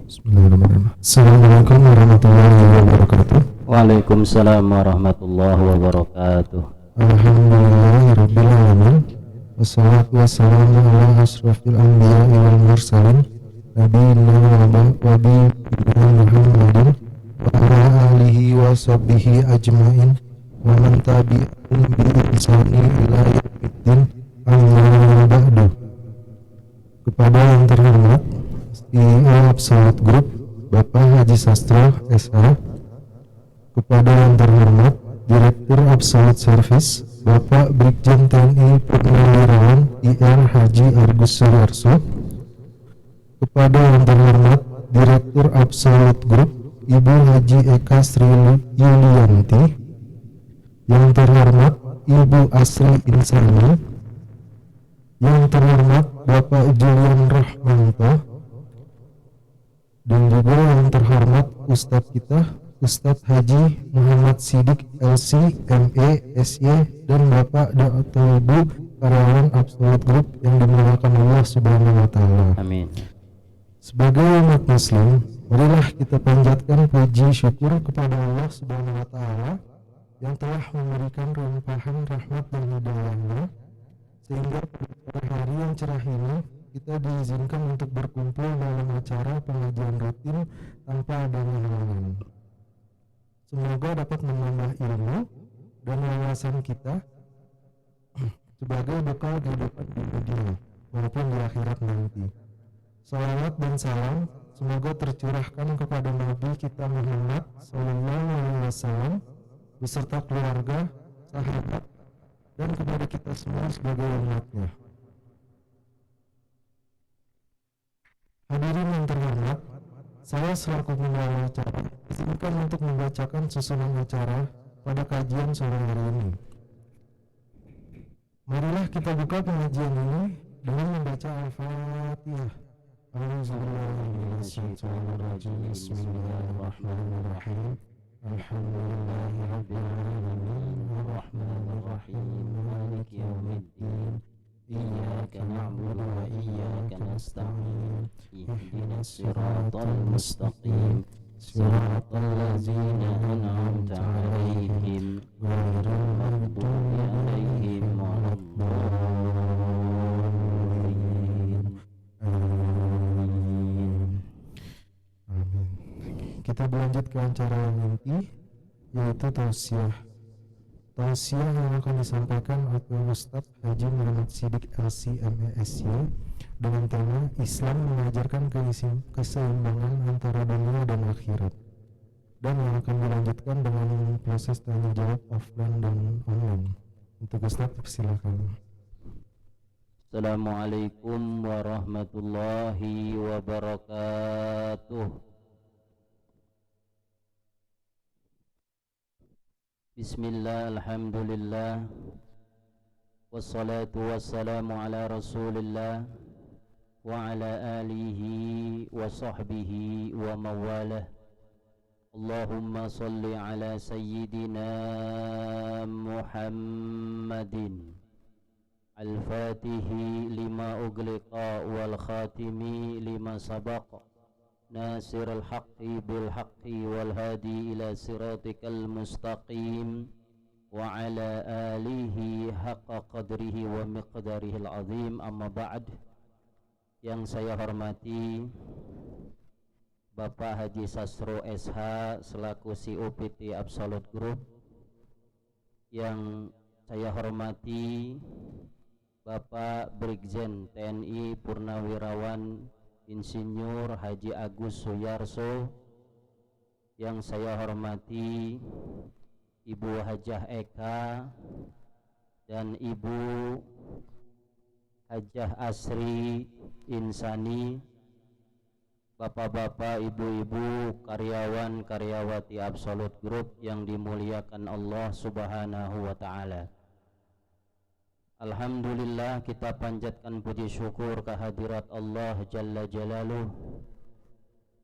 Bismillahirrahmanirrahim. Assalamualaikum warahmatullahi wabarakatuh. Waalaikumsalam warahmatullahi wabarakatuh. Alhamdulillahirabbil alamin. Wassalatu wassalamu ala asyrofil anbiya'i wal mursalin nabiyina wa habibina Muhammadin wa ala alihi wa sahbihi ajmain wa man tabi'ahum bi ihsani ila yaumiddin. Amma ba'du. Kepada yang terhormat CEO Absolute Group Bapak Haji Sastro SH, kepada yang terhormat Direktur Absolute Service Bapak Brigjen TNI Purnawirawan IR Haji Agus Sudarso, kepada yang terhormat Direktur Absolute Group Ibu Haji Eka Sri Yulianti, yang terhormat Ibu Asri Insani, yang terhormat Bapak Julian Rahmanto, dan juga yang terhormat Ustadz kita Ustadz Haji Muhammad Sidik LC ME SY, dan Bapak Dr. Ibu karyawan Absolute Group yang dimuliakan Allah Subhanahu wa taala. Amin. Sebagai umat muslim, marilah kita panjatkan puji syukur kepada Allah Subhanahu wa taala yang telah memberikan limpahan rahmat dan hidayahnya, sehingga pada hari yang cerah ini kita diizinkan untuk berkumpul dalam acara pengajian rutin tanpa adanya halangan. Semoga dapat menambah ilmu dan wawasan kita sebagai bekal kehidupan di dunia maupun di akhirat nanti. Salawat dan salam semoga tercurahkan kepada Nabi kita Muhammad SAW beserta keluarga, sahabat, dan kepada kita semua sebagai umatnya. Hadirin yang terhormat, saya selaku pembawa acara izinkan untuk membacakan susunan acara pada kajian sore hari ini. Marilah kita buka pengajian ini dengan membaca Al-Fatihah. Bismillahirrahmanirrahim. Alhamdulillahirabbil alamin arrahmanir rahim maliki yaumiddin. Iyyaka na'budu wa iyyaka nasta'in. Ihdinas siratal mustaqim. Siratal ladzina an'amta 'alaihim ghairil maghdubi 'alaihim waladdallin. Amin. Amin. Kita berlanjut ke acara yang inti, yaitu tausiah. Tausiah yang akan disampaikan oleh Ustadz Haji Muhammad Sidik LC MESY dengan tema Islam mengajarkan keseimbangan antara dunia dan akhirat, dan yang akan dilanjutkan dengan proses tanya jawab offline dan online. Untuk Ustadz, silakan. Assalamualaikum warahmatullahi wabarakatuh. Bismillah, alhamdulillah, wassalatu wassalamu ala rasulillah wa ala alihi wa sahbihi wa mawalah. Allahumma salli ala sayyidina Muhammadin al-fatihi lima ugliqa wal khatimi lima sabaqa ناصر الحق بالحق والهادي إلى صراطك المستقيم وعلى آله حق قدره ومقداره العظيم. أما بعد. Yang saya hormati Bapak Haji Sastro SH selaku COPT Absolute Group, yang saya hormati Bapak Brigjen TNI Purnawirawan Insinyur Haji Agus Sudarso, yang saya hormati Ibu Hajah Eka dan Ibu Hajah Asri Insani, bapak-bapak, ibu-ibu, karyawan-karyawati Absolute Group yang dimuliakan Allah Subhanahu wa taala. Alhamdulillah, kita panjatkan puji syukur kehadirat Allah Jalla Jalaluh,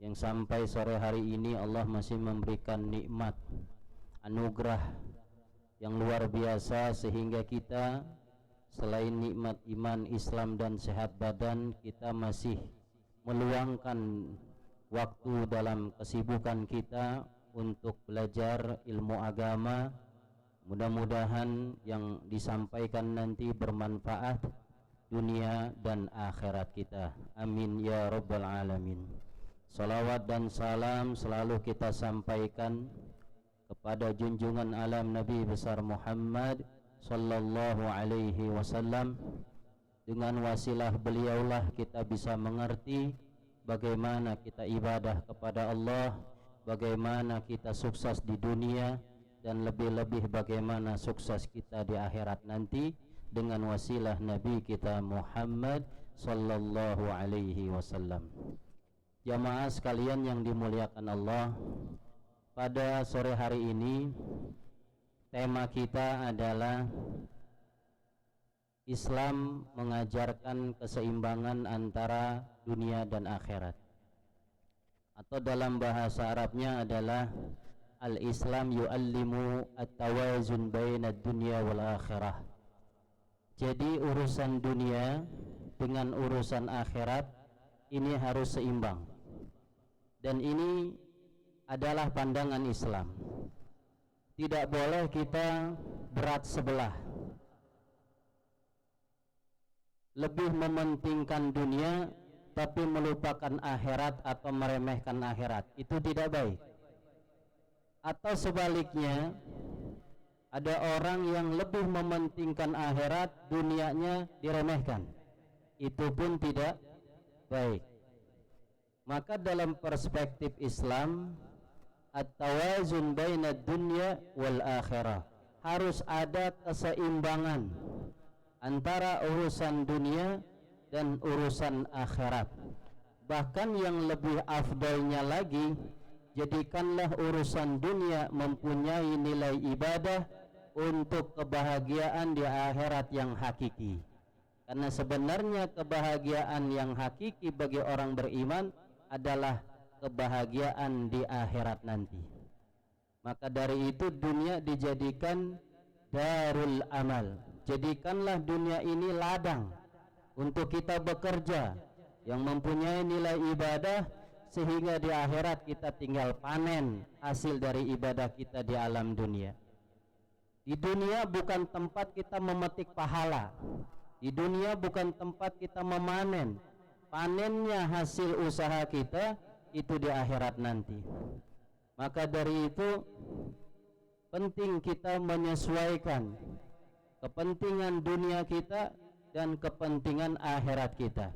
yang sampai sore hari ini Allah masih memberikan nikmat, anugerah yang luar biasa, sehingga kita selain nikmat iman, Islam dan sehat badan, kita masih meluangkan waktu dalam kesibukan kita untuk belajar ilmu agama. Mudah-mudahan yang disampaikan nanti bermanfaat dunia dan akhirat kita. Amin ya rabbal alamin. Salawat dan salam selalu kita sampaikan kepada junjungan alam Nabi besar Muhammad sallallahu alaihi wasallam. Dengan wasilah beliaulah kita bisa mengerti bagaimana kita ibadah kepada Allah, bagaimana kita sukses di dunia, dan lebih-lebih bagaimana sukses kita di akhirat nanti dengan wasilah Nabi kita Muhammad sallallahu alaihi wasallam. Jamaah sekalian yang dimuliakan Allah, pada sore hari ini tema kita adalah Islam mengajarkan keseimbangan antara dunia dan akhirat, atau dalam bahasa Arabnya adalah Al-Islam yu'allimu at-tawazun baina dunya wal akhirah. Jadi urusan dunia dengan urusan akhirat ini harus seimbang, dan ini adalah pandangan Islam. Tidak boleh kita berat sebelah, lebih mementingkan dunia tapi melupakan akhirat atau meremehkan akhirat. Itu tidak baik. Atau sebaliknya, ada orang yang lebih mementingkan akhirat, dunianya diremehkan. Itu pun tidak baik. Maka dalam perspektif Islam, at-tawazun baina dunya wal akhirah, harus ada keseimbangan antara urusan dunia dan urusan akhirat. Bahkan yang lebih afdalnya lagi, jadikanlah urusan dunia mempunyai nilai ibadah untuk kebahagiaan di akhirat yang hakiki. Karena sebenarnya kebahagiaan yang hakiki bagi orang beriman adalah kebahagiaan di akhirat nanti. Maka dari itu dunia dijadikan darul amal. Jadikanlah dunia ini ladang untuk kita bekerja yang mempunyai nilai ibadah, sehingga di akhirat kita tinggal panen hasil dari ibadah kita di alam dunia. Di dunia bukan tempat kita memetik pahala. Di dunia bukan tempat kita memanen. Panennya hasil usaha kita itu di akhirat nanti. Maka dari itu penting kita menyesuaikan kepentingan dunia kita dan kepentingan akhirat kita.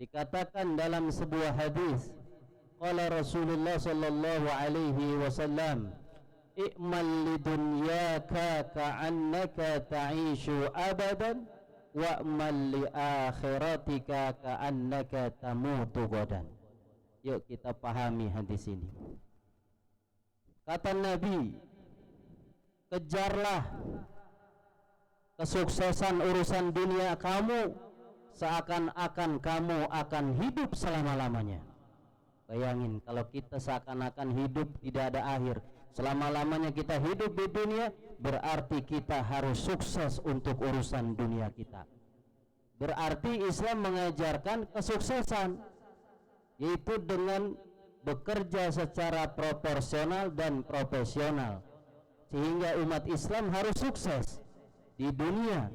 Dikatakan dalam sebuah hadis, qala Rasulullah sallallahu alaihi wasallam, i'mal lidunyaka ka'annaka ta'ishu abadan wa'mal li akhiratika ka'annaka tamutu ghadan. Yuk kita pahami hadis ini. Kata Nabi, kejarlah kesuksesan urusan dunia kamu seakan-akan kamu akan hidup selama-lamanya. Bayangin kalau kita seakan-akan hidup tidak ada akhir, selama-lamanya kita hidup di dunia, berarti kita harus sukses untuk urusan dunia kita. Berarti Islam mengajarkan kesuksesan, yaitu dengan bekerja secara proporsional dan profesional, sehingga umat Islam harus sukses di dunia.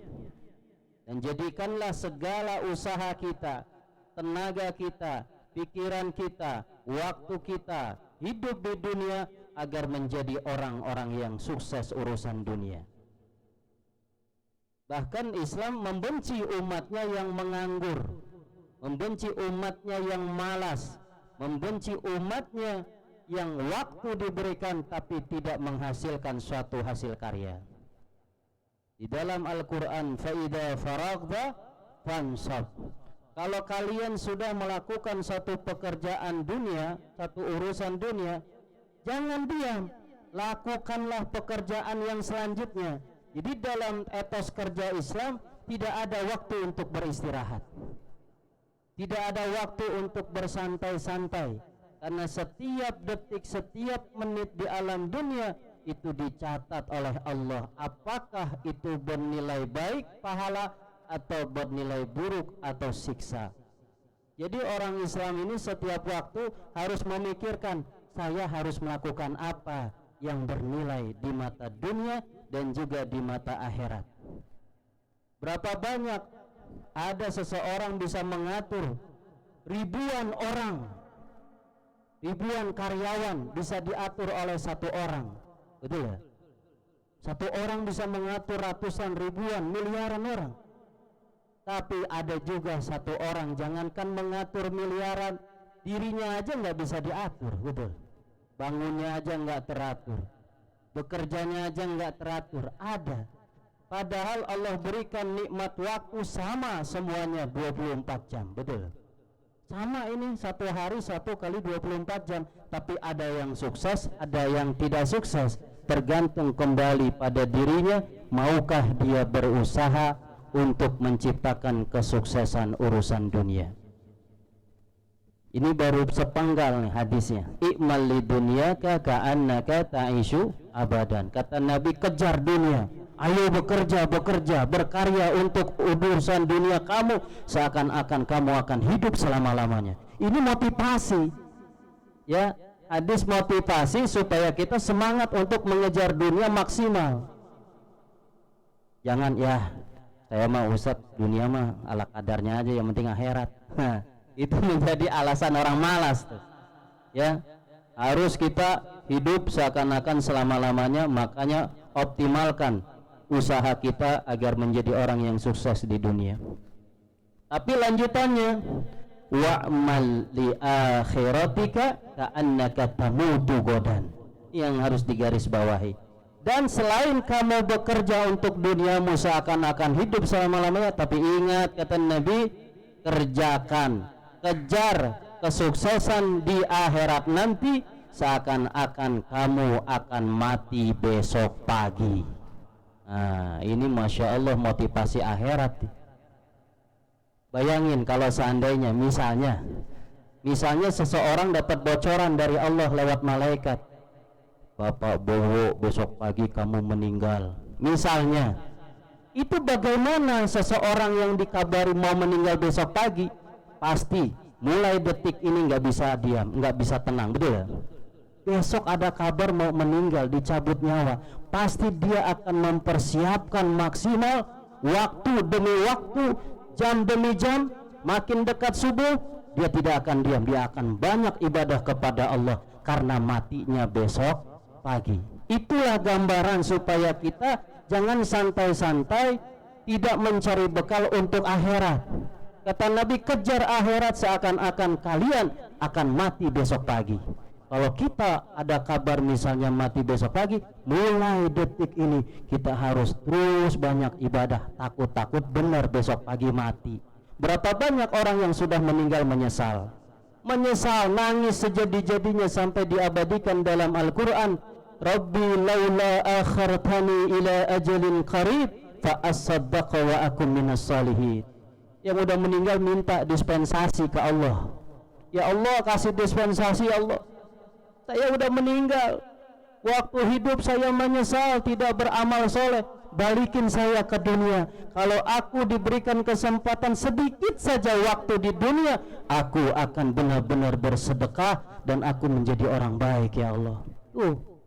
Dan jadikanlah segala usaha kita, tenaga kita, pikiran kita, waktu kita, hidup di dunia agar menjadi orang-orang yang sukses urusan dunia. Bahkan Islam membenci umatnya yang menganggur, membenci umatnya yang malas, membenci umatnya yang waktu diberikan tapi tidak menghasilkan suatu hasil karya. Di dalam Al-Quran, فَإِذَا فَرَغْتَ فَانْصَبْ, kalau kalian sudah melakukan satu pekerjaan dunia, satu urusan dunia, jangan diam, lakukanlah pekerjaan yang selanjutnya. Jadi dalam etos kerja Islam tidak ada waktu untuk beristirahat, tidak ada waktu untuk bersantai-santai, karena setiap detik, setiap menit di alam dunia itu dicatat oleh Allah, apakah itu bernilai baik pahala atau bernilai buruk atau siksa. Jadi orang Islam ini setiap waktu harus memikirkan, saya harus melakukan apa yang bernilai di mata dunia dan juga di mata akhirat. Berapa banyak ada seseorang bisa mengatur ribuan orang, ribuan karyawan bisa diatur oleh satu orang, betul ya? Satu orang bisa mengatur ratusan, ribuan, miliaran orang. Tapi ada juga satu orang, jangankan mengatur miliaran, dirinya aja nggak bisa diatur, betul. Bangunnya aja nggak teratur, bekerjanya aja nggak teratur. Ada. Padahal Allah berikan nikmat waktu sama semuanya 24 jam, betul. Sama ini, satu hari 1 kali 24 jam. Tapi ada yang sukses, ada yang tidak sukses. Tergantung kembali pada dirinya, maukah dia berusaha untuk menciptakan kesuksesan urusan dunia. Ini baru sepenggal nih hadisnya. I'mal lidunyaka ka'annaka ta'ishu abadan. Kata Nabi, kejar dunia. Ayo bekerja, berkarya untuk urusan dunia kamu, seakan-akan kamu akan hidup selama-lamanya. Ini motivasi. Ya, hadis motivasi supaya kita semangat untuk mengejar dunia maksimal. Jangan ya, saya mah Ustadz, dunia mah ala kadarnya aja, yang penting akhirat. Nah, itu menjadi alasan orang malas tuh. Ya, harus kita hidup seakan-akan selama-lamanya, makanya optimalkan usaha kita agar menjadi orang yang sukses di dunia. Tapi lanjutannya, wa'mal li akhiratika ka'annaka tamutu godan. Yang harus digarisbawahi. Dan selain kamu bekerja untuk duniamu seakan-akan hidup selama-lamanya, tapi ingat kata Nabi, kerjakan, kejar kesuksesan di akhirat nanti seakan-akan kamu akan mati besok pagi. Nah, ini Masya Allah motivasi akhirat. Bayangin kalau seandainya misalnya seseorang dapat bocoran dari Allah lewat malaikat, Bapak Bowo besok pagi kamu meninggal, misalnya. Itu bagaimana seseorang yang dikabari mau meninggal besok pagi, pasti mulai detik ini nggak bisa diam, nggak bisa tenang, betul ya? Besok ada kabar mau meninggal, dicabut nyawa, pasti dia akan mempersiapkan maksimal, waktu demi waktu, jam demi jam. Makin dekat subuh, dia tidak akan diam, dia akan banyak ibadah kepada Allah karena matinya besok pagi. Itulah gambaran supaya kita jangan santai-santai, tidak mencari bekal untuk akhirat. Kata Nabi, kejar akhirat seakan-akan kalian akan mati besok pagi. Kalau kita ada kabar misalnya mati besok pagi, mulai detik ini kita harus terus banyak ibadah, takut-takut benar besok pagi mati. Berapa banyak orang yang sudah meninggal menyesal, nangis sejadi-jadinya sampai diabadikan dalam Al-Quran, Rabbi laula akhartani ila ajalin qarib fa asaddaqa wa akum minas salihin. Yang udah meninggal minta dispensasi ke Allah, ya Allah kasih dispensasi, ya Allah, saya udah meninggal, waktu hidup saya menyesal tidak beramal soleh, balikin saya ke dunia. Kalau aku diberikan kesempatan sedikit saja waktu di dunia, aku akan benar-benar bersedekah dan aku menjadi orang baik, ya Allah.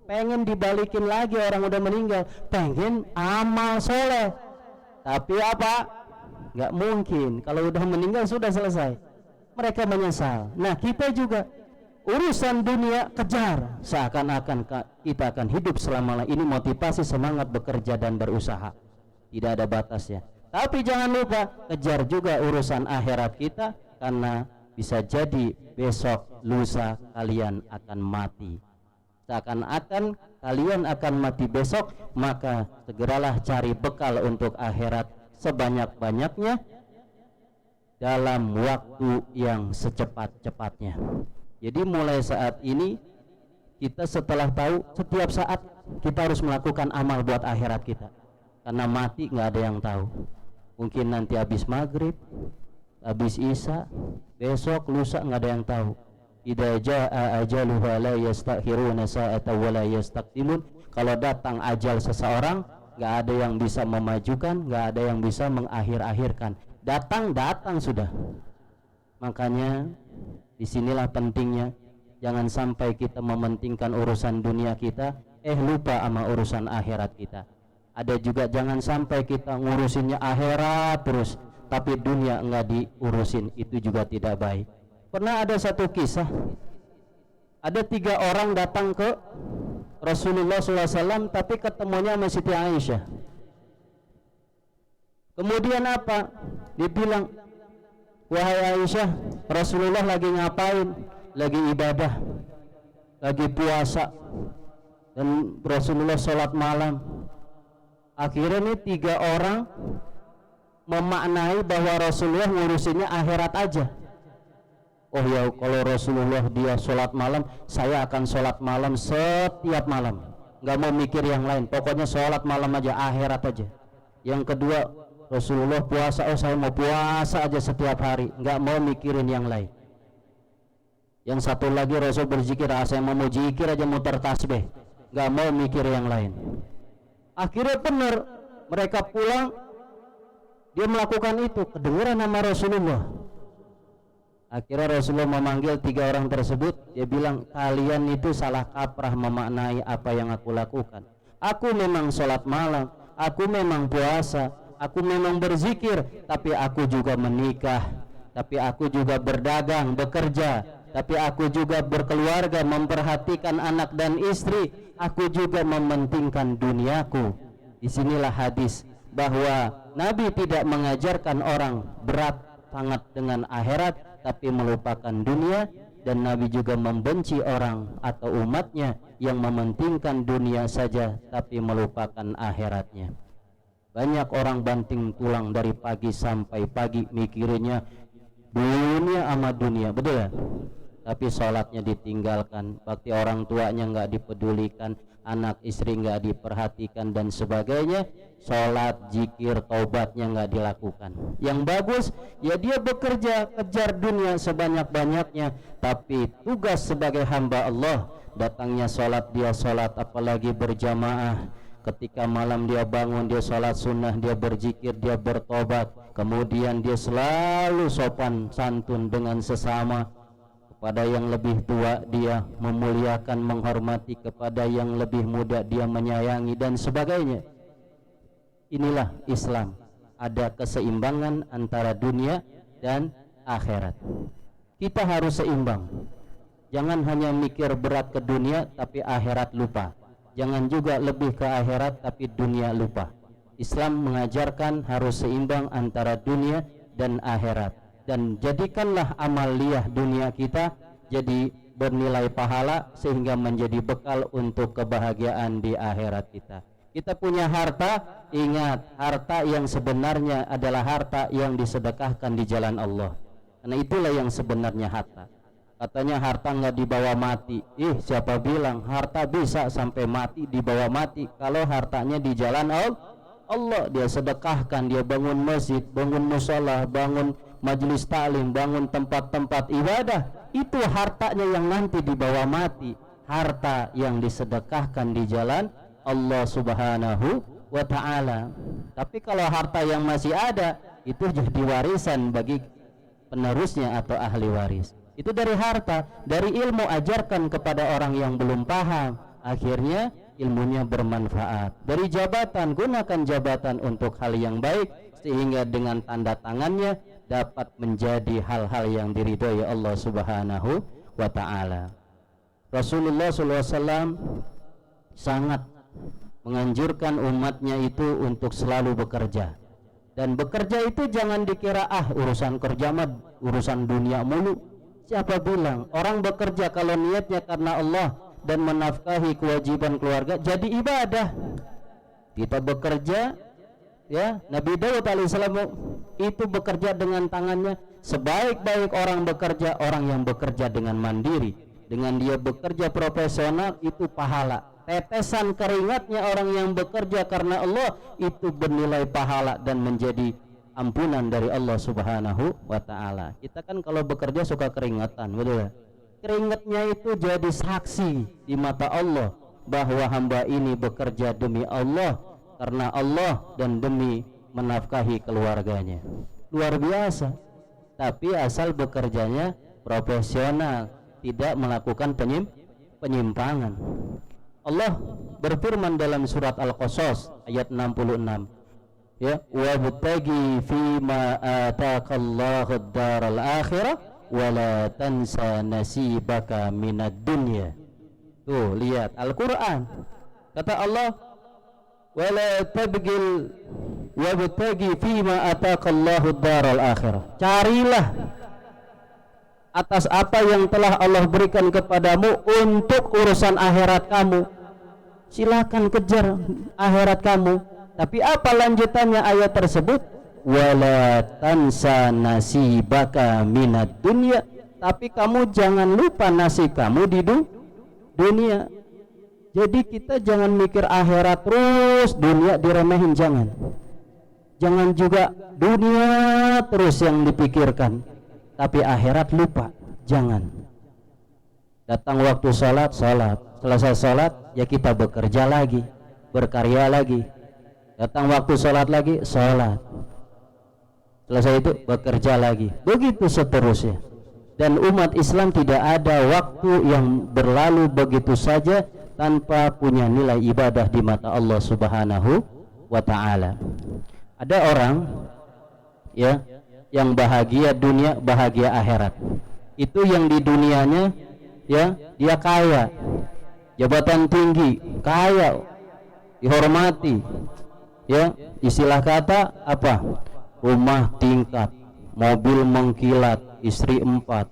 Pengen dibalikin lagi orang udah meninggal, pengen amal soleh, tapi apa? Gak mungkin, kalau udah meninggal sudah selesai. Mereka menyesal. Nah, kita juga urusan dunia kejar seakan-akan kita akan hidup selama-lamanya. Ini motivasi semangat bekerja dan berusaha, tidak ada batasnya. Tapi jangan lupa kejar juga urusan akhirat kita, karena bisa jadi besok lusa kalian akan mati. Seakan-akan kalian akan mati besok, maka segeralah cari bekal untuk akhirat sebanyak-banyaknya dalam waktu yang secepat-cepatnya. Jadi mulai saat ini kita setelah tahu setiap saat kita harus melakukan amal buat akhirat kita, karena mati nggak ada yang tahu. Mungkin nanti habis maghrib, habis isya, besok lusa nggak ada yang tahu. Idza jaa ajaluha la yastakhiruna sa'atan wa la yastaqdimun. Kalau datang ajal seseorang, nggak ada yang bisa memajukan, nggak ada yang bisa mengakhir-akhirkan. Datang sudah. Makanya disinilah pentingnya, jangan sampai kita mementingkan urusan dunia kita, lupa sama urusan akhirat kita. Ada juga jangan sampai kita ngurusinnya akhirat terus, tapi dunia enggak diurusin, itu juga tidak baik. Pernah ada satu kisah, ada 3 orang datang ke Rasulullah SAW, tapi ketemunya sama Siti Aisyah. Kemudian apa? Dibilang, wahai Aisyah, Rasulullah lagi ngapain? Lagi ibadah, lagi puasa, dan Rasulullah sholat malam. Akhirnya nih 3 orang memaknai bahwa Rasulullah ngurusinnya akhirat aja. Oh ya, kalau Rasulullah dia sholat malam, saya akan sholat malam setiap malam, nggak mau mikir yang lain, pokoknya sholat malam aja, akhirat aja. Yang kedua, Rasulullah puasa, oh saya mau puasa aja setiap hari, nggak mau mikirin yang lain. Yang satu lagi, Rasul berzikir, saya mau zikir aja, muter tasbih, nggak mau mikir yang lain. Akhirnya benar, mereka pulang, dia melakukan itu, kedengaran nama Rasulullah. Akhirnya Rasulullah memanggil 3 orang tersebut, dia bilang, kalian itu salah kaprah memaknai apa yang aku lakukan. Aku memang sholat malam, aku memang puasa, aku memang berzikir, tapi aku juga menikah, tapi aku juga berdagang, bekerja, tapi aku juga berkeluarga, memperhatikan anak dan istri, aku juga mementingkan duniaku. Disinilah hadis bahwa Nabi tidak mengajarkan orang berat sangat dengan akhirat, tapi melupakan dunia, dan Nabi juga membenci orang atau umatnya yang mementingkan dunia saja tapi melupakan akhiratnya. Banyak orang banting tulang dari pagi sampai pagi mikirinnya dunia sama dunia, betul ya? Tapi sholatnya ditinggalkan, bakti orang tuanya nggak dipedulikan, anak istri nggak diperhatikan dan sebagainya. Sholat, zikir, taubatnya nggak dilakukan. Yang bagus ya dia bekerja, kejar dunia sebanyak-banyaknya, tapi tugas sebagai hamba Allah, datangnya sholat dia sholat, apalagi berjamaah. Ketika malam dia bangun, dia sholat sunnah, dia berzikir, dia bertobat. Kemudian dia selalu sopan santun dengan sesama. Kepada yang lebih tua dia memuliakan, menghormati, kepada yang lebih muda dia menyayangi dan sebagainya. Inilah Islam, ada keseimbangan antara dunia dan akhirat. Kita harus seimbang. Jangan hanya mikir berat ke dunia tapi akhirat lupa. Jangan juga lebih ke akhirat tapi dunia lupa. Islam mengajarkan harus seimbang antara dunia dan akhirat. Dan jadikanlah amaliyah dunia kita jadi bernilai pahala sehingga menjadi bekal untuk kebahagiaan di akhirat kita. Kita punya harta, ingat, harta yang sebenarnya adalah harta yang disedekahkan di jalan Allah. Karena itulah yang sebenarnya harta. Katanya harta nggak dibawa mati. Siapa bilang harta bisa sampai mati, dibawa mati? Kalau hartanya di jalan Allah, dia sedekahkan, dia bangun masjid, bangun mushola, bangun majelis taklim, bangun tempat-tempat ibadah, itu hartanya yang nanti dibawa mati. Harta yang disedekahkan di jalan Allah Subhanahu wa ta'ala. Tapi kalau harta yang masih ada, itu jadi warisan bagi penerusnya atau ahli waris. Itu dari harta. Dari ilmu, ajarkan kepada orang yang belum paham, akhirnya ilmunya bermanfaat. Dari jabatan, gunakan jabatan untuk hal yang baik, sehingga dengan tanda tangannya dapat menjadi hal-hal yang diridhoi Allah Subhanahu wa ta'ala. Rasulullah SAW sangat menganjurkan umatnya itu untuk selalu bekerja. Dan bekerja itu jangan dikira urusan kerja mah urusan dunia mulu. Siapa bilang orang bekerja kalau niatnya karena Allah dan menafkahi kewajiban keluarga jadi ibadah. Kita bekerja, ya, Nabi Daud alaihissalam itu bekerja dengan tangannya. Sebaik-baik orang bekerja, orang yang bekerja dengan mandiri, dengan dia bekerja profesional, itu pahala. Tetesan keringatnya orang yang bekerja karena Allah itu bernilai pahala dan menjadi ampunan dari Allah Subhanahu wa ta'ala. Kita kan kalau bekerja suka keringatan, betul ya? Keringatnya itu jadi saksi di mata Allah bahwa hamba ini bekerja demi Allah, karena Allah, dan demi menafkahi keluarganya. Luar biasa. tapi asal bekerjanya profesional, tidak melakukan penyimpangan. Allah berfirman dalam surat Al-Qasas ayat 66, ya, wabtagi fima ataqallahu ad-daral akhirah wala tansa nasibaka minad dunya. Tuh, lihat Al-Qur'an. Kata Allah, wala tabgil wabtagi fima ataqallahu ad-daral akhirah. Carilah atas apa yang telah Allah berikan kepadamu untuk urusan akhirat kamu. Silakan kejar akhirat kamu. Tapi apa lanjutannya ayat tersebut? Wala tansa nasibaka minad dunya. Tapi kamu jangan lupa nasib kamu di dunia. Jadi kita jangan mikir akhirat terus, dunia diremehin, jangan. Jangan juga dunia terus yang dipikirkan, tapi akhirat lupa, jangan. Datang waktu sholat, selesai sholat, ya kita bekerja lagi, berkarya lagi. Datang waktu sholat lagi, sholat. Selesai itu bekerja lagi. Begitu seterusnya. Dan umat Islam tidak ada waktu yang berlalu begitu saja tanpa punya nilai ibadah di mata Allah Subhanahu wa ta'ala. Ada orang, ya, yang bahagia dunia, bahagia akhirat. Itu yang di dunianya, ya, dia kaya, jabatan tinggi, kaya, dihormati, ya, istilah kata apa? Rumah tingkat, mobil mengkilat, istri 4,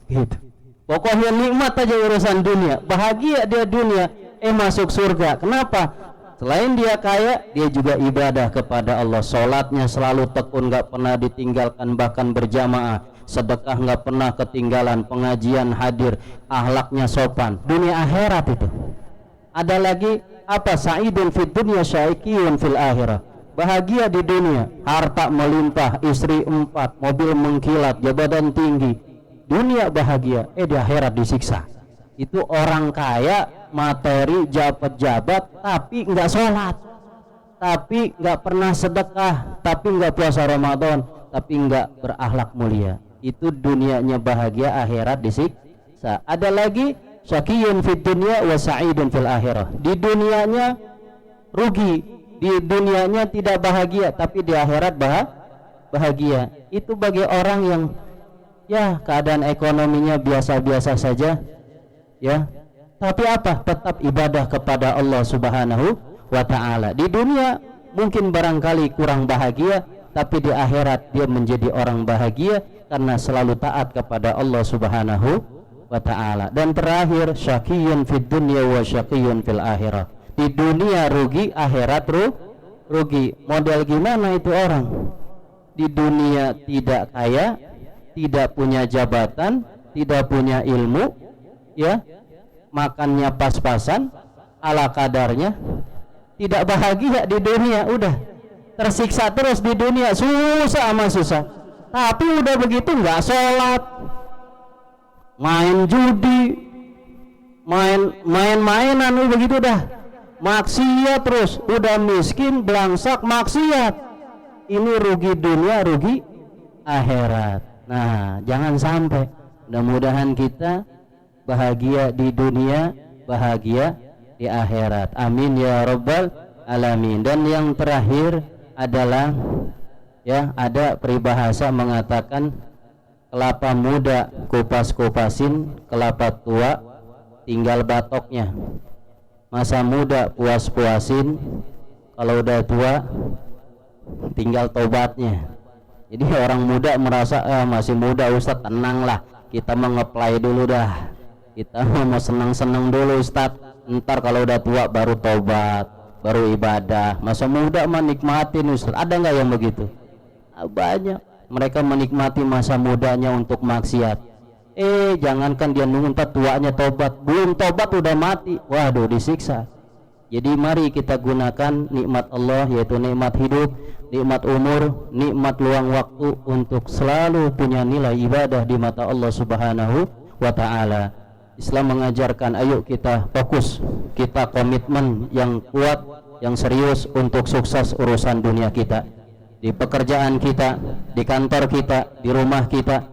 gitu. Pokoknya nikmat aja urusan dunia, bahagia dia dunia, masuk surga. Kenapa? Selain dia kaya, dia juga ibadah kepada Allah. Sholatnya selalu tekun, gak pernah ditinggalkan, bahkan berjamaah. Sedekah gak pernah ketinggalan, pengajian hadir, akhlaknya sopan. Dunia akhirat itu. Ada lagi apa? Sa'idun fid dunya syaikiyun fil akhirah. Bahagia di dunia, harta melimpah, istri 4, mobil mengkilat, jabatan tinggi. Dunia bahagia, di akhirat disiksa. Itu orang kaya, materi, jabat-jabat, tapi nggak sholat, tapi nggak pernah sedekah, tapi nggak puasa Ramadan, tapi nggak berakhlak mulia. Itu dunianya bahagia, akhirat disiksa. Ada lagi syaqiyun fid dunya wa sa'idun fil akhirah. Di dunianya rugi, di dunianya tidak bahagia, tapi di akhirat bahagia. Itu bagi orang yang, ya, keadaan ekonominya biasa-biasa saja, ya, tapi apa? Tetap ibadah kepada Allah Subhanahu wa ta'ala. Di dunia mungkin barangkali kurang bahagia, tapi di akhirat dia menjadi orang bahagia karena selalu taat kepada Allah Subhanahu wa ta'ala. Dan terakhir, syaqiyun fid dunya wa syaqiyun fil akhirah. Di dunia rugi, akhirat rugi. Model gimana itu orang? Di dunia tidak kaya, tidak punya jabatan, tidak punya ilmu, ya, makannya pas-pasan, ala kadarnya, tidak bahagia di dunia, udah tersiksa terus di dunia, susah sama susah. Tapi udah begitu nggak sholat, main judi, main-mainan, begitu dah, maksiat terus, udah miskin, belangsak, maksiat. Ini rugi dunia, rugi akhirat. Nah, jangan sampai. Mudah-mudahan kita bahagia di dunia, bahagia di akhirat. Amin ya rabbal alamin. Dan yang terakhir adalah, ya, ada peribahasa mengatakan kelapa muda kupas-kupasin, kelapa tua tinggal batoknya. Masa muda puas-puasin, kalau udah tua tinggal tobatnya. Jadi orang muda merasa masih muda Ustadz, tenanglah, kita mau nge-play dulu dah, kita mau senang-senang dulu Ustadz, ntar kalau udah tua baru tobat, baru ibadah. Masa muda mah nikmatin Ustadz. Ada nggak yang begitu? Banyak. Mereka menikmati masa mudanya untuk maksiat. Jangankan dia nunggu ntar tuanya tobat, belum tobat udah mati, waduh disiksa. Jadi mari kita gunakan nikmat Allah, yaitu nikmat hidup, nikmat umur, nikmat luang waktu untuk selalu punya nilai ibadah di mata Allah Subhanahu wa ta'ala. Islam mengajarkan ayo kita fokus, kita komitmen yang kuat, yang serius untuk sukses urusan dunia kita. di pekerjaan kita, di kantor kita, di rumah kita,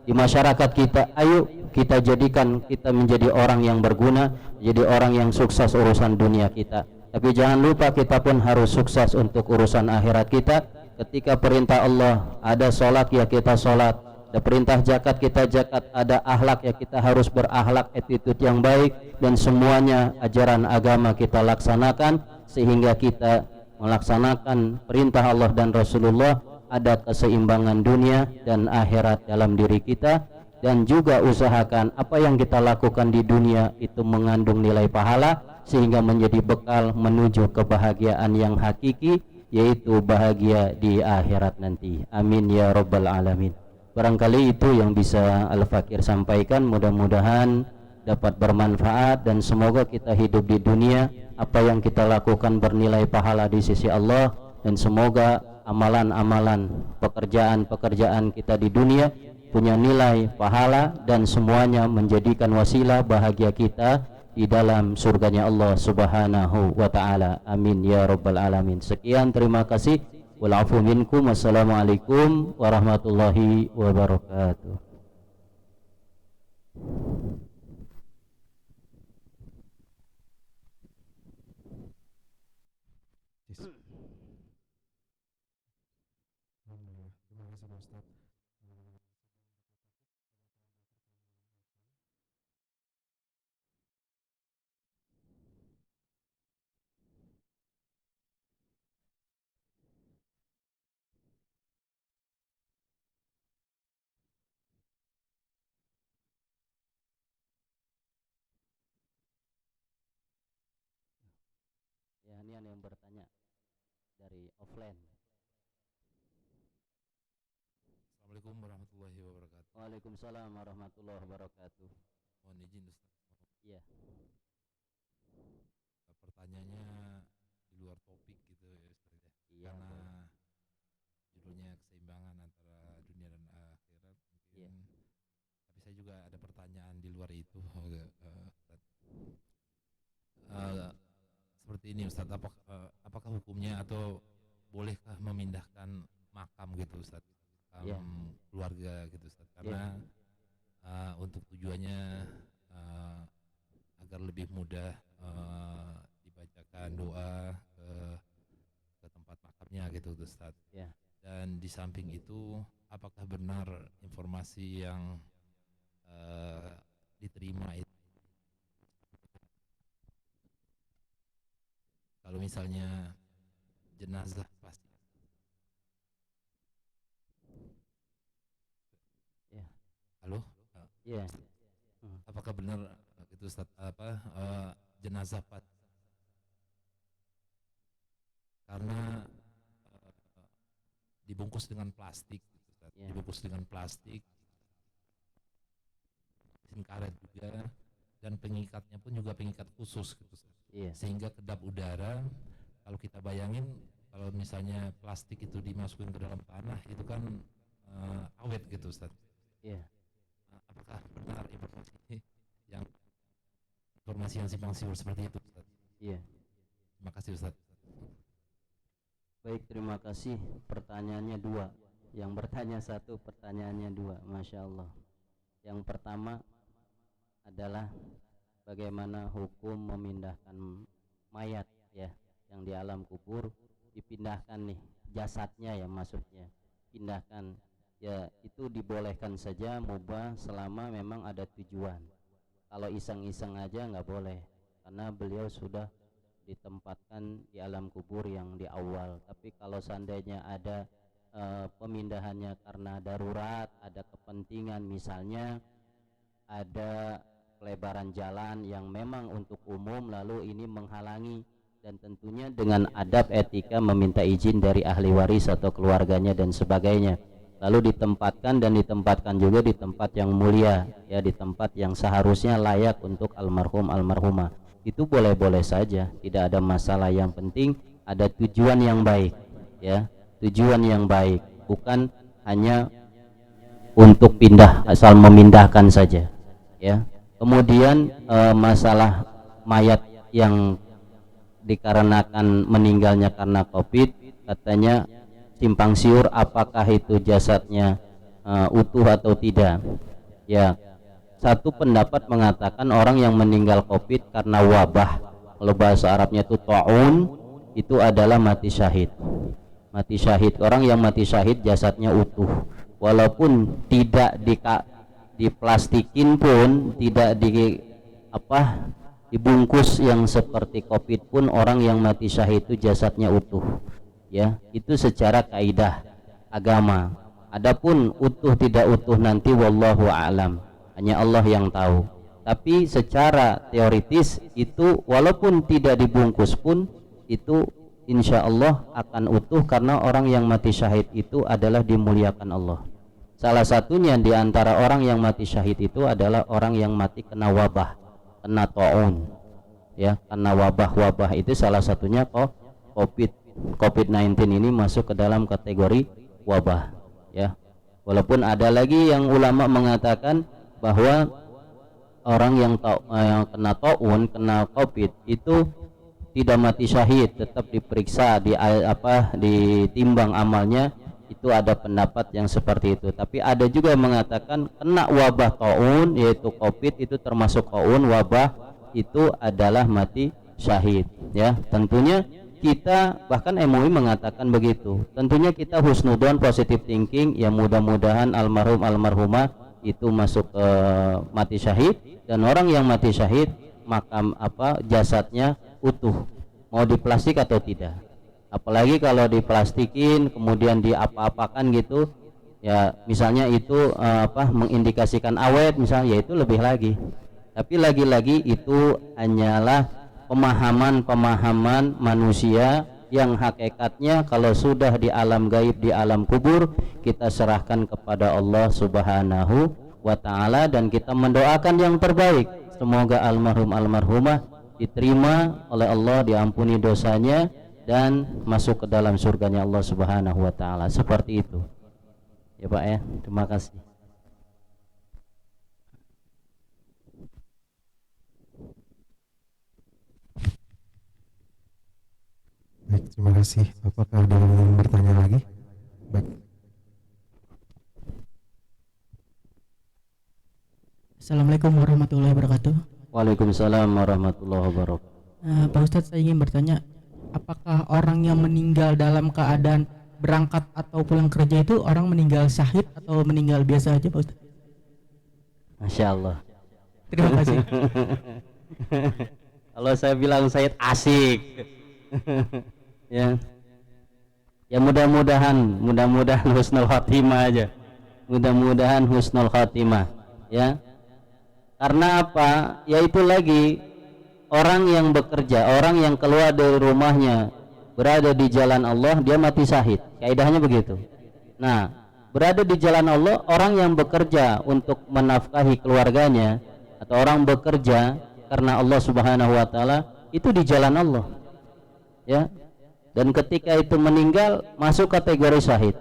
di masyarakat kita. Ayo kita jadikan kita menjadi orang yang berguna, menjadi orang yang sukses urusan dunia kita. Tapi jangan lupa kita pun harus sukses untuk urusan akhirat kita. Ketika perintah Allah ada sholat ya kita sholat, ada perintah zakat kita zakat, ada akhlak ya kita harus berakhlak, attitude yang baik, dan semuanya ajaran agama kita laksanakan sehingga kita melaksanakan perintah Allah dan Rasulullah, ada keseimbangan dunia dan akhirat dalam diri kita. Dan juga usahakan apa yang kita lakukan di dunia itu mengandung nilai pahala sehingga menjadi bekal menuju kebahagiaan yang hakiki, yaitu bahagia di akhirat nanti. Amin ya rabbal alamin. Barangkali itu yang bisa Al-Fakir sampaikan, mudah-mudahan dapat bermanfaat dan semoga kita hidup di dunia apa yang kita lakukan bernilai pahala di sisi Allah, dan semoga amalan-amalan pekerjaan-pekerjaan kita di dunia punya nilai pahala dan semuanya menjadikan wasilah bahagia kita di dalam surganya Allah Subhanahu wa taala. Amin ya rabbal alamin. Sekian, terima kasih. Wal afu minkum. Wassalamualaikum warahmatullahi wabarakatuh. Terima kasih Pak Ustadz. Ya, ini ada yang bertanya dari offline. Assalamualaikum warahmatullahi wabarakatuh. Waalaikumsalam warahmatullahi wabarakatuh. Mohon izin Ustaz. Iya. Pertanyaannya di luar topik gitu ya Ustaz ya. Iya. Karena judulnya keseimbangan antara dunia dan akhirat mungkin. Iya. Tapi saya juga ada pertanyaan di luar itu. Ustaz. Seperti ini Ustaz, apakah hukumnya atau bolehkah memindahkan makam gitu Ustaz? Keluarga gitu Ustaz, karena untuk tujuannya agar lebih mudah dibacakan doa ke tempat makamnya gitu Ustaz. Dan di samping itu, apakah benar informasi yang diterima itu kalau misalnya jenazah pasti. Ya. Halo? Iya. Apakah benar itu Ustaz, jenazah karena dibungkus dengan plastik gitu, Ustaz. Yeah. Dibungkus dengan plastik, mesin karet juga, dan pengikatnya pun juga pengikat khusus gitu Ustaz. Yeah. Sehingga kedap udara, kalau kita bayangin kalau misalnya plastik itu dimasukin ke dalam tanah itu kan awet gitu Ustaz. Yeah. Apakah benar informasi yang simpang siur seperti itu Ustaz? Iya. Terima kasih Ustaz. Baik, terima kasih. Pertanyaannya dua. Yang bertanya satu, pertanyaannya dua. Masya Allah. Yang pertama adalah bagaimana hukum memindahkan mayat ya, yang di alam kubur, dipindahkan nih jasadnya ya, maksudnya pindahkan ya, itu dibolehkan saja, mubah, selama memang ada tujuan. Kalau iseng-iseng aja nggak boleh, karena beliau sudah ditempatkan di alam kubur yang di awal. Tapi kalau seandainya ada pemindahannya karena darurat, ada kepentingan, misalnya ada pelebaran jalan yang memang untuk umum, lalu ini menghalangi, dan tentunya dengan adab etika meminta izin dari ahli waris atau keluarganya dan sebagainya, lalu ditempatkan juga di tempat yang mulia ya, di tempat yang seharusnya layak untuk almarhum almarhumah, itu boleh-boleh saja, tidak ada masalah. Yang penting ada tujuan yang baik ya, tujuan yang baik, bukan hanya untuk pindah asal memindahkan saja ya. Kemudian masalah mayat yang dikarenakan meninggalnya karena COVID, katanya simpang siur apakah itu jasadnya utuh atau tidak. Ya, satu pendapat mengatakan orang yang meninggal COVID karena wabah, kalau bahasa Arabnya itu ta'un, itu adalah mati syahid. Mati syahid, orang yang mati syahid jasadnya utuh, walaupun tidak diplastikin pun, tidak dibungkus yang seperti COVID pun, orang yang mati syahid itu jasadnya utuh. Ya, itu secara kaidah agama. Adapun utuh tidak utuh nanti wallahu a'lam, hanya Allah yang tahu. Tapi secara teoritis itu walaupun tidak dibungkus pun itu insya Allah akan utuh, karena orang yang mati syahid itu adalah dimuliakan Allah. Salah satunya di antara orang yang mati syahid itu adalah orang yang mati kena wabah, kena ta'un. Ya, kena wabah itu salah satunya COVID-19 ini masuk ke dalam kategori wabah. Ya, walaupun ada lagi yang ulama mengatakan bahwa orang yang kena ta'un, kena COVID itu tidak mati syahid, tetap diperiksa, ditimbang amalnya. Itu ada pendapat yang seperti itu. Tapi ada juga yang mengatakan kena wabah ta'un, yaitu COVID, itu termasuk ta'un, wabah itu adalah mati syahid. Ya, tentunya kita, bahkan MUI mengatakan begitu, tentunya kita husnudon, positive thinking, ya mudah-mudahan almarhum almarhumah itu masuk ke mati syahid, dan orang yang mati syahid makam jasadnya utuh, mau diplastik atau tidak. Apalagi kalau diplastikin kemudian diapa-apakan gitu, ya misalnya itu mengindikasikan awet misalnya, ya itu lebih lagi. Tapi lagi-lagi itu hanyalah pemahaman manusia yang hakikatnya kalau sudah di alam gaib, di alam kubur, kita serahkan kepada Allah Subhanahu wa ta'ala, dan kita mendoakan yang terbaik. Semoga almarhum almarhumah diterima oleh Allah, diampuni dosanya, dan masuk ke dalam surganya Allah Subhanahu wa ta'ala. Seperti itu ya Pak ya. Terima kasih. Baik, terima kasih. Apakah ada yang ingin bertanya lagi? Baik. Assalamualaikum warahmatullahi wabarakatuh. Waalaikumsalam warahmatullahi wabarakatuh. Pak Ustadz, saya ingin bertanya, apakah orang yang meninggal dalam keadaan berangkat atau pulang kerja itu orang meninggal syahid atau meninggal biasa aja Pak Ustadz? Masya Allah. Terima kasih. Kalau saya bilang syahid asik. Ya mudah-mudahan husnul khatimah aja. Mudah-mudahan husnul khatimah ya. Karena apa? Yaitu lagi orang yang bekerja, orang yang keluar dari rumahnya berada di jalan Allah, dia mati syahid. Kaidahnya begitu. Nah, berada di jalan Allah, orang yang bekerja untuk menafkahi keluarganya atau orang bekerja karena Allah Subhanahu wa ta'ala, itu di jalan Allah. Ya. Dan ketika itu meninggal masuk kategori syahid.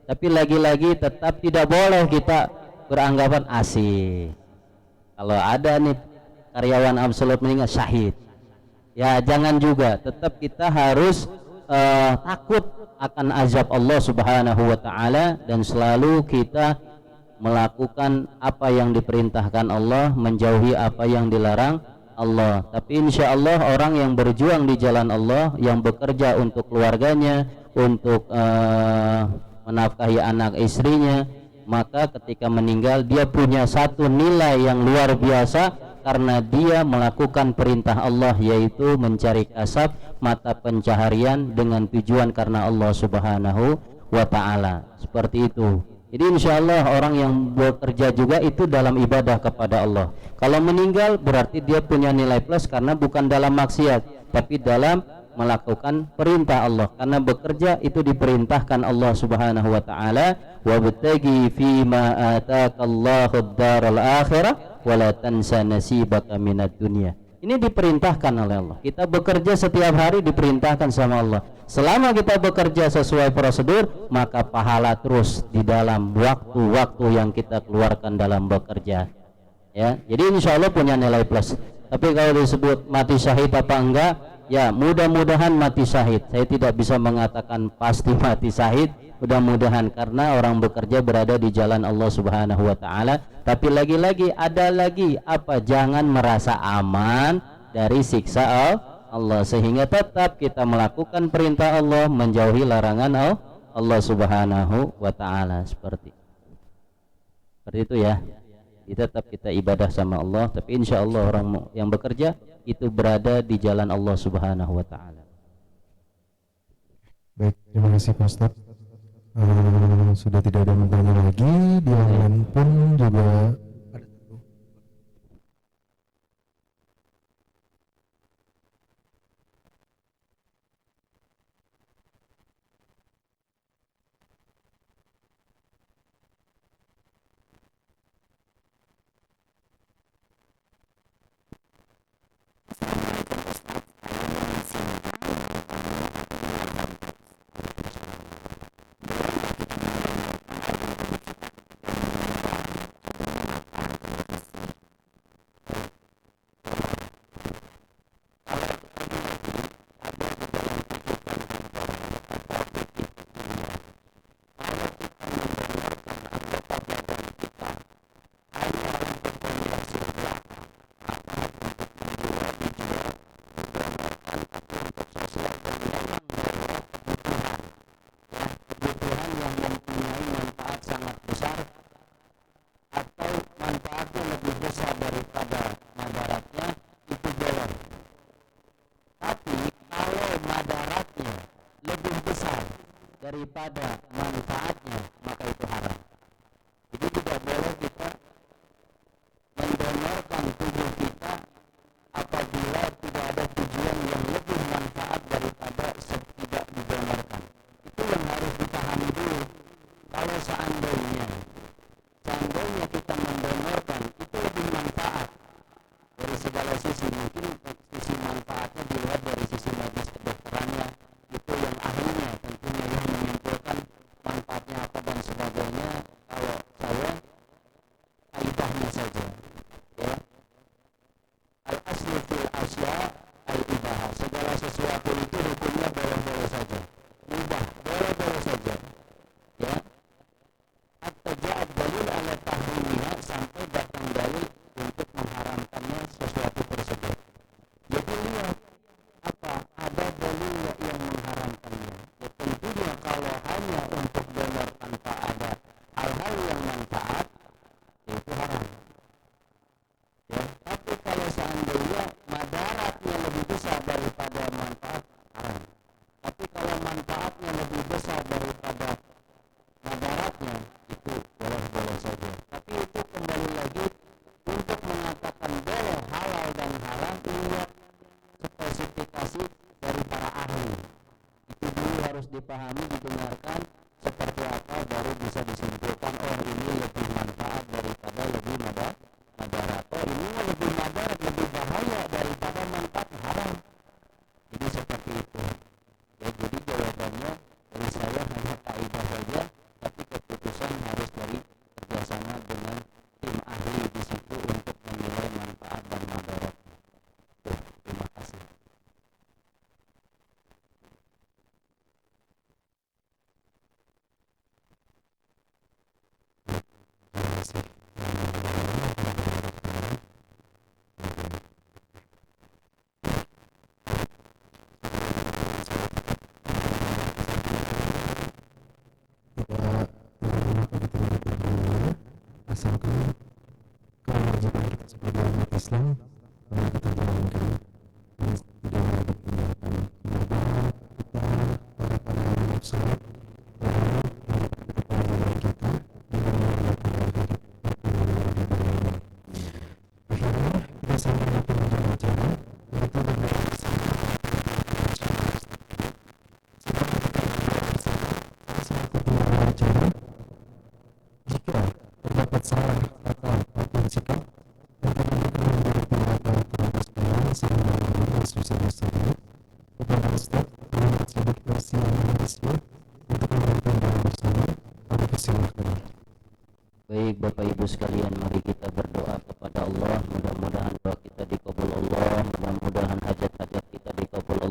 Tapi lagi-lagi tetap tidak boleh kita beranggapan asik. Kalau ada nih karyawan absolut meninggal syahid, ya jangan juga. Tetap kita harus takut akan azab Allah Subhanahu wa ta'ala, dan selalu kita melakukan apa yang diperintahkan Allah, menjauhi apa yang dilarang Allah. Tapi insya Allah orang yang berjuang di jalan Allah, yang bekerja untuk keluarganya, untuk menafkahi anak istrinya, maka ketika meninggal dia punya satu nilai yang luar biasa, karena dia melakukan perintah Allah, yaitu mencari kasab, mata pencaharian dengan tujuan karena Allah Subhanahu wa ta'ala. Seperti itu. Jadi insya Allah orang yang bekerja juga itu dalam ibadah kepada Allah. Kalau meninggal berarti dia punya nilai plus, karena bukan dalam maksiat, tapi dalam melakukan perintah Allah. Karena bekerja itu diperintahkan Allah Subhanahu wa ta'ala, wabtagi fima ataakallahu ad-daral akhirah wala tansa nasibaka minad dunya. Ini diperintahkan oleh Allah. Kita bekerja setiap hari diperintahkan sama Allah. Selama kita bekerja sesuai prosedur, maka pahala terus di dalam waktu-waktu yang kita keluarkan dalam bekerja. Ya, jadi insya Allah punya nilai plus. Tapi kalau disebut mati syahid apa enggak, Ya, mudah-mudahan mati syahid. Saya tidak bisa mengatakan pasti mati syahid, mudah-mudahan, karena orang bekerja berada di jalan Allah Subhanahu wa taala. Tapi lagi-lagi ada lagi apa? Jangan merasa aman dari siksa Allah, sehingga tetap kita melakukan perintah Allah, menjauhi larangan Allah Subhanahu wa taala, seperti itu ya. Tetap kita ibadah sama Allah, tapi insya Allah orang yang bekerja itu berada di jalan Allah Subhanahu wa taala. Baik, terima kasih Pak Ustadz. Sudah tidak ada yang bertanya lagi, di online pun juga ada satu. Daripada manfaatnya, maka itu haram. Jadi tidak boleh kita mendonorkan tubuh kita apabila tidak ada tujuan yang lebih manfaat daripada tidak didonorkan. Itu yang harus dipahami dulu. Kalau seandainya kita mendonorkan, itu lebih manfaat dari segala sisi. Mungkin sisi manfaatnya dilihat dari sisi medis kedokterannya, itu yang ahlinya tentunya yang menyimpulkan manfaatnya apa dan sebagainya. Kalau saya kaidahnya saja, ya, al aslu fil asya al ibaha, segala sesuatu itu hukumnya boleh-boleh saja, mubah, boleh-boleh saja, ya. Hatta ja'ad dalil ala tahrimiha, sampai datang dalil untuk mengharamkannya sesuatu tersebut. Jadi lihat apa ada dalil yang mengharamkannya. Ya, tentunya kalau hanya untuk donor tanpa ada hal-hal yang manfaat, ya itu haram. Ya, tapi kalau seandainya madaratnya lebih besar daripada manfaat, haram. Tapi kalau manfaatnya lebih besar daripada madaratnya, itu boleh-boleh saja. Tapi itu kembali lagi untuk mengatakan boleh halal dan haram, lihat spesifikasi dari para ahli. Itu dulu harus dipahami, didengarkan seperti apa, baru bisa disimpulkan, oh ini lebih manfaat daripada lebih madarat. Oh ini lebih madarat, lebih bahaya daripada manfaat, haram. Jadi seperti itu. Ya, jadi jawabannya dari saya hanya kaidah saja, tapi keputusan harus dari kerjasama dengan tim ahli di situ untuk menilai manfaat dan madarat. Terima kasih. Asalkan kewajiban kita sebagai umat Islam kita jalankan, tidak ada ditinggalkan. Semoga kita para anak sholat dan kewajiban kita dengan menggunakan lahir di dalamnya. Akhirnya kita sampai di penghujung acara, yaitu dengan acara. Jika terdapat salah kata maupun sikap yang terlalu menjadi pilihan terhadap sekalian sehingga menjadi susah-susah kepada Ustaz Muhammad Siddiq versi Indonesia untuk memberikan doa bersama, kami persilahkan. Baik Bapak Ibu sekalian, mari kita berdoa kepada Allah. Mudah-mudahan doa kita dikabul Allah, mudah-mudahan hajat-hajat kita dikabul Allah.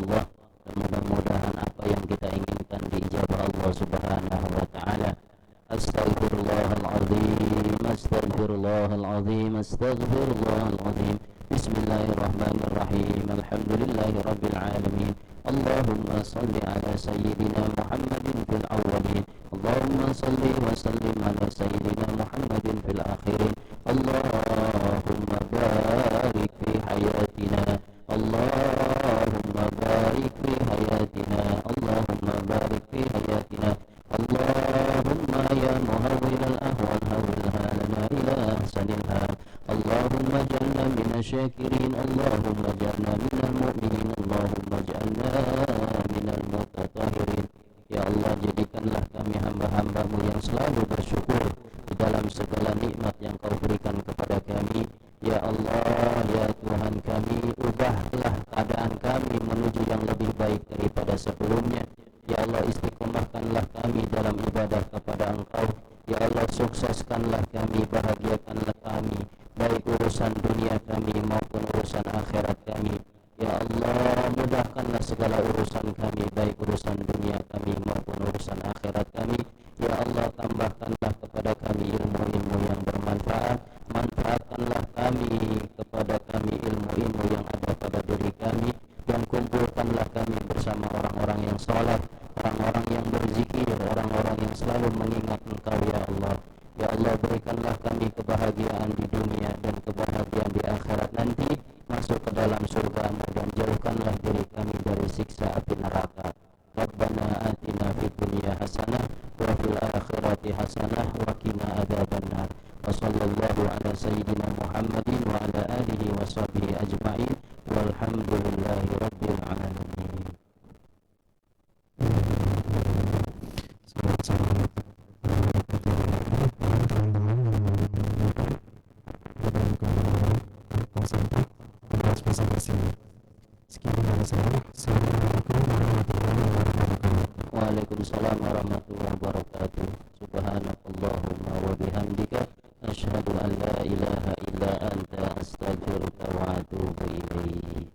Astaghfirullahal azim, astaghfirullahal azim. Bismillahirrahmanirrahim. Alhamdulillahirabbil alamin. Allahumma salli ala sayyidina Muhammadin fil awwalin. Allahumma salli wa sallim ala sayyidina Muhammadin fil akhirin. Allahumma barik fi hayatina. Allahumma barik fi hayatina. Allahumma barik fi hayatina. Allahumma ya muhawwil al-ahwal hawwilha lana ila ahsanil hal. Allahumma jalna minasyakirin. Allahumma jalna minal mu'minin. Allahumma jalna minal mutatahhirin. Ya Allah, jadikanlah kami hamba-hambamu yang selalu bersyukur di dalam segala nikmat yang kau berikan kepada kami. Ya Allah, ya Tuhan kami, ubahlah keadaan kami menuju yang lebih baik daripada sebelumnya. Ya Allah, istiqomahkanlah kami dalam ibadah kepada Engkau. Ya Allah, sukseskanlah kami, bahagiakanlah kami, baik urusan dunia kami maupun urusan akhirat kami. Ya Allah, mudahkanlah segala urusan kami, baik urusan dunia kami maupun urusan akhirat kami. Ya Allah, tambahkanlah kepada kami ilmu-ilmu yang bermanfaat. Manfaatkanlah kami kepada kami ilmu-ilmu yang ada pada diri kami, dan kumpulkanlah kami bersama orang-orang yang saleh, orang-orang yang berzikir, orang-orang yang selalu mengingat Engkau. Ya Allah, ya Allah, berikanlah kami kebahagiaan di dunia dan kebahagiaan di akhirat nanti, masuk ke dalam surga-Mu, dan jauhkanlah diri kami dari siksa api neraka. Rabbana atina fid dunya hasanah wa fil akhirati hasanah wa qina adzabannar. Wa sallallahu ala sayyidina Muhammadin wa ala alihi wa sahbihi ajma'in. Walhamdulillahi rabbil alamin. Salam teman-teman yang sampai membahas presentasi ini. Sekian dari saya. Assalamualaikum warahmatullahi wabarakatuh. Waalaikumsalam warahmatullahi wabarakatuh. Subhanakallahumma wa bihamdika asyhadu an la ilaha illa anta astaghfiruka wa atubu ilaik.